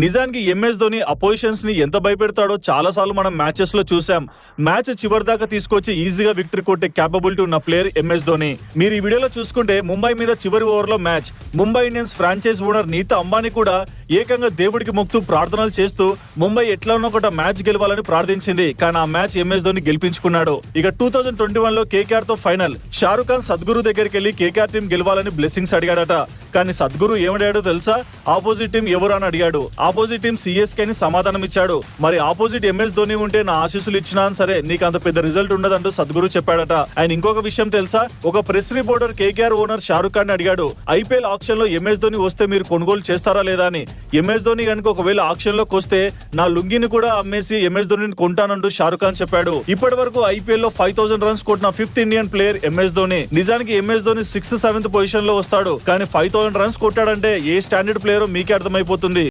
నిజానికి MS Dhoni oppositions ని ఎంత భయపెడతాడో చాలా సార్లు మనం మ్యాచెస్ లో చూసాం. మ్యాచ్ చివరి దాకా తీసుకొచ్చి ఈజీగా విక్టరీ కొట్టే క్యాపబిలిటీ ఉన్న ప్లేయర్ ఎంఎస్ ధోని. మీరు ఈ వీడియోలో చూసుకుంటే ముంబై మీద చివరి ఓవర్ లో match Mumbai Indians franchise owner Nita Ambani కూడా ఏకంగా దేవుడికి మొక్కుతూ ప్రార్థనలు చేస్తూ ముంబై ఎట్లా ఒక మ్యాచ్ గెలవాలని ప్రార్థించింది. కానీ ఆ మ్యాచ్ ఎంఎస్ ధోని గెలిపించుకున్నాడు. ఇక 2021 లో కేకేఆర్ తో ఫైనల్ షారుఖ్ ఖాన్ సద్గురు దగ్గరికి వెళ్లి కేకేఆర్ టీం గెలవాలని బ్లెస్సింగ్స్ అడిగాడట. కానీ సద్గురు ఏమడిగాడో తెలుసా? ఆపోజిట్ టీం ఎవరు అని అడిగాడు. ఆపోజిట్ టీం సిఎస్కే అని సమాధానం ఇచ్చాడు. మరి ఆపోజిట్ ఎంఎస్ ధోని ఉంటే నా ఆశీస్సులు ఇచ్చినా సరే నీకు అంత పెద్ద రిజల్ట్ ఉండదంటూ సద్గురు చెప్పాడట. ఆయన ఇంకొక విషయం తెలుసా? ఒక press reporter KKR owner Shahrukh Khan అడిగాడు, ఐపీఎల్ ఆక్షన్ లో ఎంఎస్ ధోని వస్తే మీరు కొనుగోలు చేస్తారా లేదా అని. ఎంఎస్ ధోని కనుక ఒకవేళ ఆక్షన్ లోకి వస్తే నా లుంగిని కూడా అమ్మేసి ఎంఎస్ ధోనిని కొంటానంటూ షారుఖ్ ఖాన్ చెప్పాడు. ఇప్పటి వరకు ఐపీఎల్ లో 5000 రన్స్ కొట్టిన 5th Indian player MS Dhoni. నిజానికి MS Dhoni 6th 7th position లో వస్తాడు. కానీ 5000 రన్స్ కొట్టాడంటే ఏ స్టాండర్డ్ ప్లేయరో మీకే అర్థమైపోతుంది.